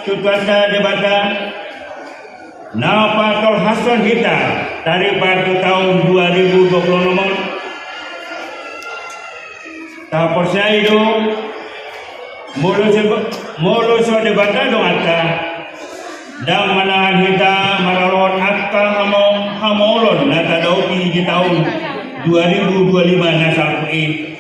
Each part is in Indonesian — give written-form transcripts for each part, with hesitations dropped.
Cuaca debata Napakal Hasan kita dari pada tahun 2020 nomor tapos saya itu mulu so debata dong ata dan manahan kita maralon akal hamolon na tadaw di tahun 2025 na salpuin.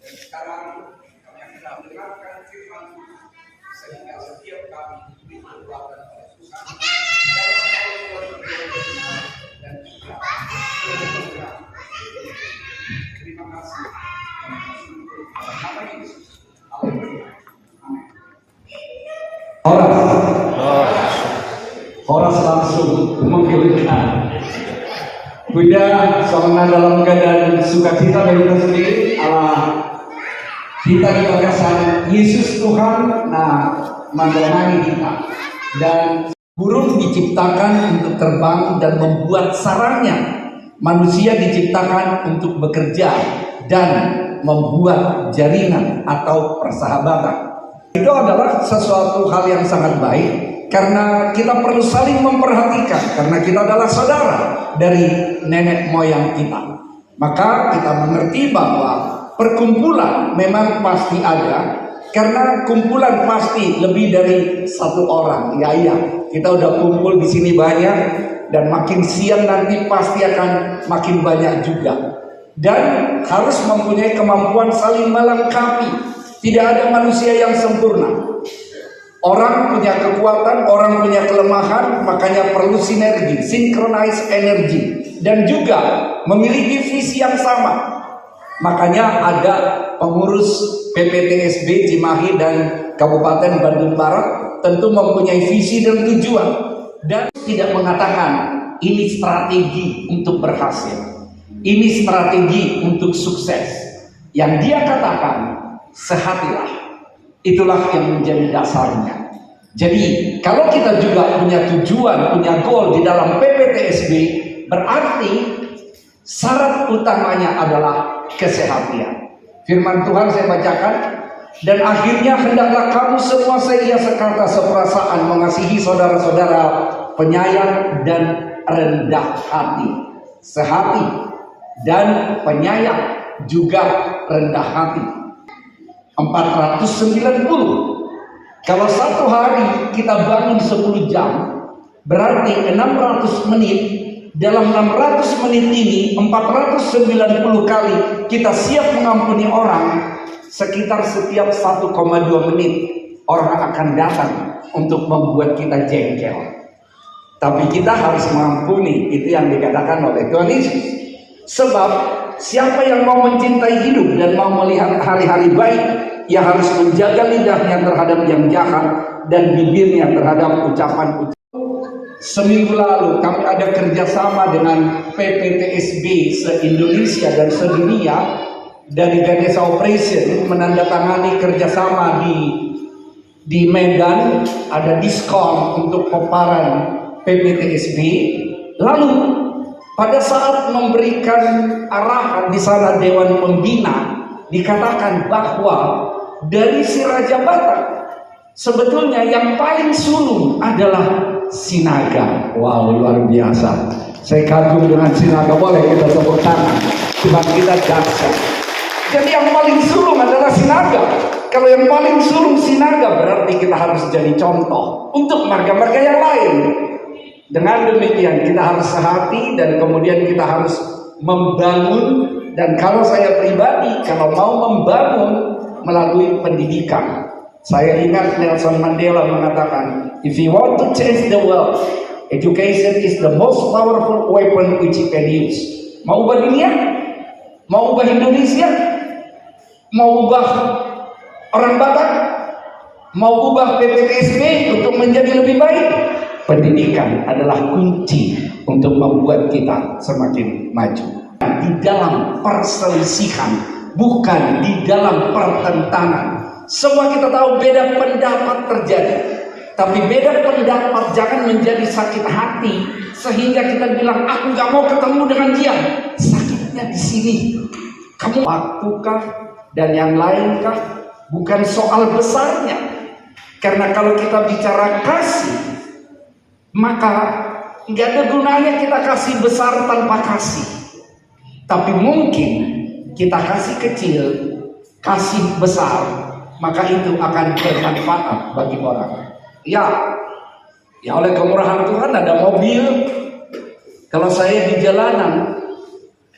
Sekarang kami akan mendengarkan firman sehingga setiap kami dikeluarkan oleh Tuhan dan juga terima kasih. Nama Yesus. Haleluya. Amin. Horas langsung menggelikan. Bunda soalnya dalam keadaan sukacita dari kita sendiri Allah kita dikatakan Yesus Tuhan mengenangi kita dan burung diciptakan untuk terbang dan membuat sarangnya, manusia diciptakan untuk bekerja dan membuat jaringan atau persahabatan. Itu adalah sesuatu hal yang sangat baik karena kita perlu saling memperhatikan karena kita adalah saudara dari nenek moyang kita. Maka kita mengerti bahwa perkumpulan memang pasti ada karena kumpulan pasti lebih dari satu orang. Ya, kita udah kumpul di sini banyak dan makin siang nanti pasti akan makin banyak juga. Dan harus mempunyai kemampuan saling melengkapi. Tidak ada manusia yang sempurna. Orang punya kekuatan, orang punya kelemahan, makanya perlu sinergi, synchronize energy, dan juga memiliki visi yang sama. Makanya ada pengurus PPTSB Cimahi dan Kabupaten Bandung Barat tentu mempunyai visi dan tujuan, dan tidak mengatakan ini strategi untuk berhasil, ini strategi untuk sukses. Yang dia katakan sehatilah. Itulah yang menjadi dasarnya. Jadi kalau kita juga punya tujuan, punya goal di dalam PPTSB, berarti syarat utamanya adalah kesehatan. Firman Tuhan saya bacakan, dan akhirnya hendaklah kamu semua seia sekata seperasaan mengasihi saudara-saudara, penyayang dan rendah hati. Sehati dan penyayang juga rendah hati. 490. Kalau satu hari kita bangun 10 jam, berarti 600 menit. Dalam 600 menit ini 490 kali kita siap mengampuni orang. Sekitar setiap 1,2 menit orang akan datang untuk membuat kita jengkel. Tapi kita harus mengampuni. Itu yang dikatakan oleh Tuhan Yesus. Sebab siapa yang mau mencintai hidup dan mau melihat hari-hari baik, ia harus menjaga lidahnya terhadap yang jahat dan bibirnya terhadap ucapan-ucapan. seminggu lalu kami ada kerjasama dengan PPTSB se-Indonesia dan sedunia dari Ganesha Operation menandatangani kerjasama di Medan, ada diskon untuk paparan PPTSB. Lalu pada saat memberikan arahan di sana Dewan Pembina dikatakan bahwa dari si Raja Batak sebetulnya yang paling sulung adalah Sinaga. Wow, luar biasa. Saya kagum dengan Sinaga. Boleh kita tepuk tangan. Tuhan kita dahsyat. Jadi yang paling sulung adalah Sinaga. Kalau yang paling sulung Sinaga, berarti kita harus jadi contoh untuk marga-marga yang lain. Dengan demikian kita harus sehati dan kemudian kita harus membangun. Dan kalau saya pribadi, kalau mau membangun melalui pendidikan, saya ingat Nelson Mandela mengatakan, if you want to change the world, education is the most powerful weapon which you can use. Mau ubah dunia? Mau ubah Indonesia? Mau ubah orang Batak? Mau ubah PPTSB untuk menjadi lebih baik? Pendidikan adalah kunci untuk membuat kita semakin maju. Di dalam perselisihan, bukan di dalam pertentangan. Semua kita tahu beda pendapat terjadi, tapi beda pendapat jangan menjadi sakit hati sehingga kita bilang aku nggak mau ketemu dengan dia. Sakitnya di sini. Kamu waktukah dan yang lainkah? Bukan soal besarnya. Karena kalau kita bicara kasih, maka nggak ada gunanya kita kasih besar tanpa kasih. Tapi mungkin kita kasih kecil, kasih besar, maka itu akan bermanfaat bagi orang. Ya oleh kemurahan Tuhan ada mobil. Kalau saya di jalanan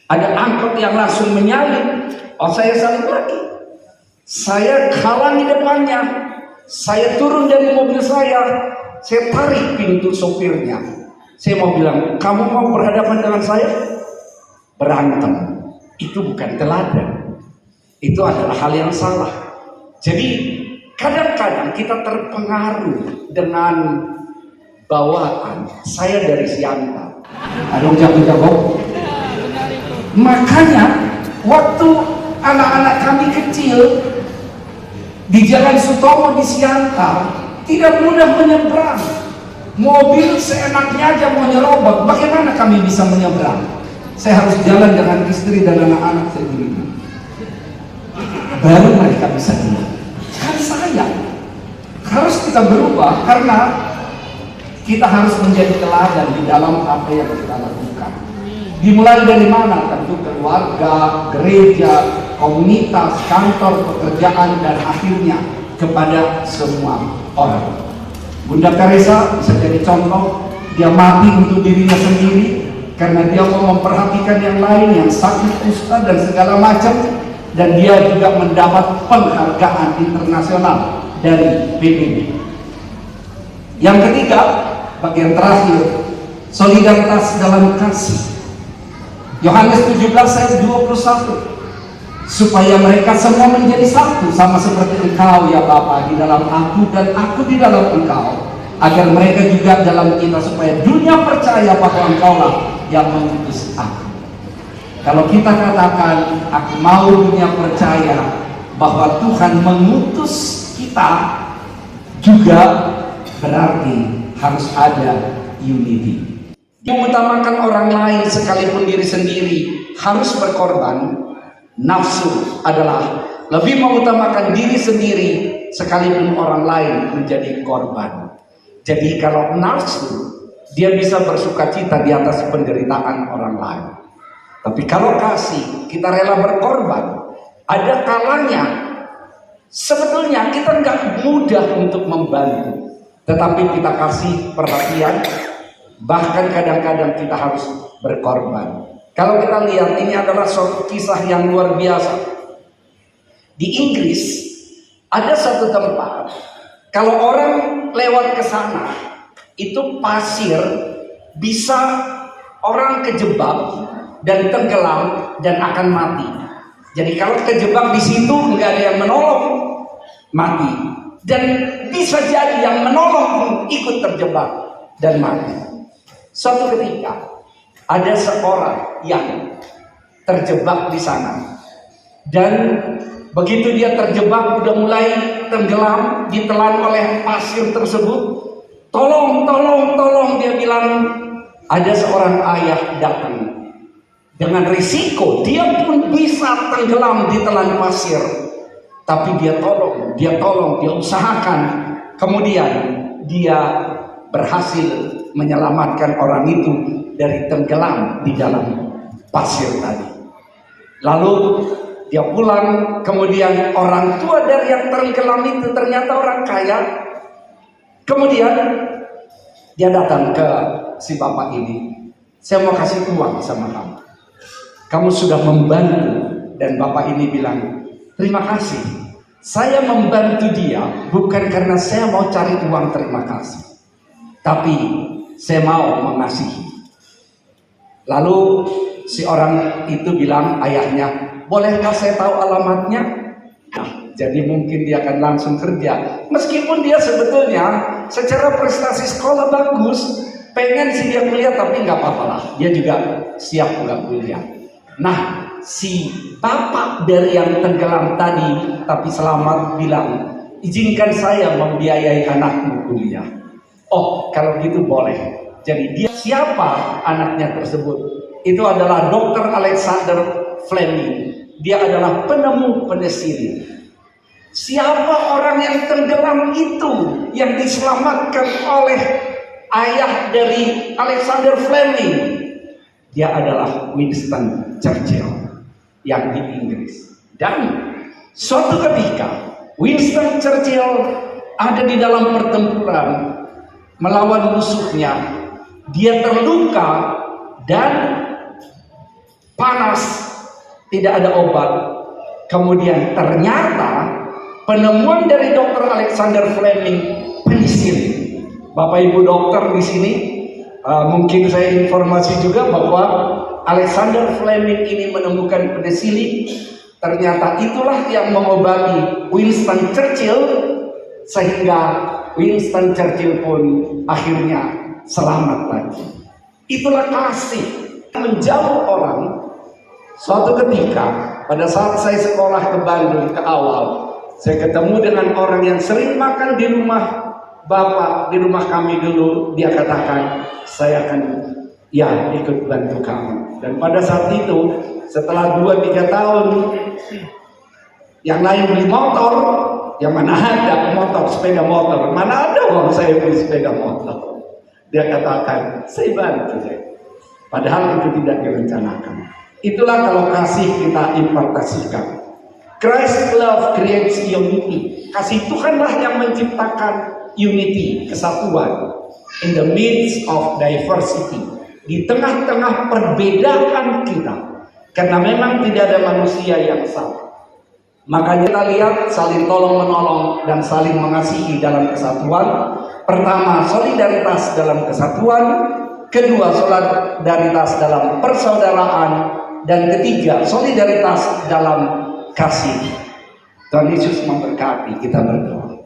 ada angkot yang langsung menyalip, saya salip lagi. Saya halangi depannya, saya turun dari mobil saya tarik pintu sopirnya. Saya mau bilang, kamu mau berhadapan dengan saya? Berantem. Itu bukan teladan. Itu adalah hal yang salah. Jadi kadang-kadang kita terpengaruh dengan bawaan. Saya dari Siantar. Aduh jago-jago. Makanya waktu anak-anak kami kecil di Jalan Sutomo di Siantar tidak mudah menyeberang. Mobil seenaknya aja mau nyerobot. Bagaimana kami bisa menyeberang? Saya harus jalan dengan istri dan anak-anak sendiri. Baru mereka bisa jalan. Kan sayang. Harus kita berubah karena kita harus menjadi teladan di dalam apa yang kita lakukan. Dimulai dari mana? Tentu keluarga, gereja, komunitas, kantor, pekerjaan, dan akhirnya kepada semua orang. Bunda Teresa bisa jadi contoh. Dia mati untuk dirinya sendiri karena dia mau memperhatikan yang lain yang sakit, kusta dan segala macam. Dan dia juga mendapat penghargaan internasional dari PBB. Yang ketiga, bagian terakhir, solidaritas dalam kasih. Yohanes 17 ayat 21. Supaya mereka semua menjadi satu, sama seperti Engkau ya Bapa di dalam aku dan aku di dalam Engkau, agar mereka juga dalam kita, supaya dunia percaya bahwa Engkaulah yang mengutus aku. Kalau kita katakan aku mau dunia percaya bahwa Tuhan mengutus kita, juga berarti harus ada unity. Mengutamakan orang lain sekalipun diri sendiri harus berkorban. Nafsu adalah lebih mengutamakan diri sendiri sekalipun orang lain menjadi korban. Jadi kalau nafsu, dia bisa bersuka cita di atas penderitaan orang lain. Tapi kalau kasih, kita rela berkorban. Ada kalanya sebetulnya kita nggak mudah untuk membantu, tetapi kita kasih perhatian. Bahkan kadang-kadang kita harus berkorban. Kalau kita lihat, ini adalah suatu kisah yang luar biasa. Di Inggris ada satu tempat, kalau orang lewat ke sana, itu pasir bisa orang kejebak dan tenggelam dan akan mati. Jadi kalau kejebak di situ nggak ada yang menolong, mati. Dan bisa jadi yang menolong ikut terjebak dan mati. Suatu ketika ada seorang yang terjebak di sana, dan begitu dia terjebak udah mulai tenggelam, ditelan oleh pasir tersebut. Tolong, dia bilang. Ada seorang ayah datang dengan risiko dia pun bisa tenggelam di telan pasir, tapi dia tolong, dia usahakan. Kemudian dia berhasil menyelamatkan orang itu dari tenggelam di dalam pasir tadi. Lalu dia pulang, kemudian orang tua dari yang tenggelam itu ternyata orang kaya. Kemudian dia datang ke si bapak ini, saya mau kasih uang sama kamu. Kamu sudah membantu. Dan bapak ini bilang, terima kasih. Saya membantu dia bukan karena saya mau cari uang terima kasih, tapi saya mau mengasihi. Lalu si orang itu bilang, ayahnya, bolehkah saya tahu alamatnya? Nah, jadi mungkin dia akan langsung kerja. Meskipun dia sebetulnya secara prestasi sekolah bagus, pengen sih dia kuliah, tapi nggak apa-apa lah, dia juga siap nggak kuliah. Nah, si bapak dari yang tenggelam tadi tapi selamat bilang, izinkan saya membiayai anakmu kuliah. Oh, kalau gitu boleh. Jadi dia siapa anaknya tersebut? Itu adalah Dr. Alexander Fleming. Dia adalah penemu penicillin. Siapa orang yang tenggelam itu yang diselamatkan oleh ayah dari Alexander Fleming? Dia adalah Winston Churchill yang di Inggris. Dan suatu ketika Winston Churchill ada di dalam pertempuran melawan musuhnya. Dia terluka dan panas, tidak ada obat. Kemudian ternyata penemuan dari Dr. Alexander Fleming, penicillin. Bapak Ibu dokter di sini, mungkin saya informasi juga bahwa Alexander Fleming ini menemukan penicillin. Ternyata itulah yang mengobati Winston Churchill, sehingga Winston Churchill pun akhirnya selamat lagi. Itulah kasih menjauh orang. Suatu ketika pada saat saya sekolah ke Bandung ke awal, saya ketemu dengan orang yang sering makan di rumah Bapak, di rumah kami dulu. Dia katakan, saya akan ikut bantu kamu. Dan pada saat itu, setelah 2-3 tahun, yang lain beli motor, yang mana ada motor, sepeda motor, mana ada uang saya beli sepeda motor. Dia katakan, saya bantu saya. Padahal itu tidak direncanakan. Itulah kalau kasih kita impartasikan. Christ love creates unity. Kasih Tuhanlah yang menciptakan unity, kesatuan. In the midst of diversity. Di tengah-tengah perbedaan kita. Karena memang tidak ada manusia yang sama. Makanya kita lihat saling tolong-menolong dan saling mengasihi dalam kesatuan. Pertama, solidaritas dalam kesatuan. Kedua, solidaritas dalam persaudaraan. Dan ketiga, solidaritas dalam kasih. Tuhan Yesus memberkati, kita berdoa.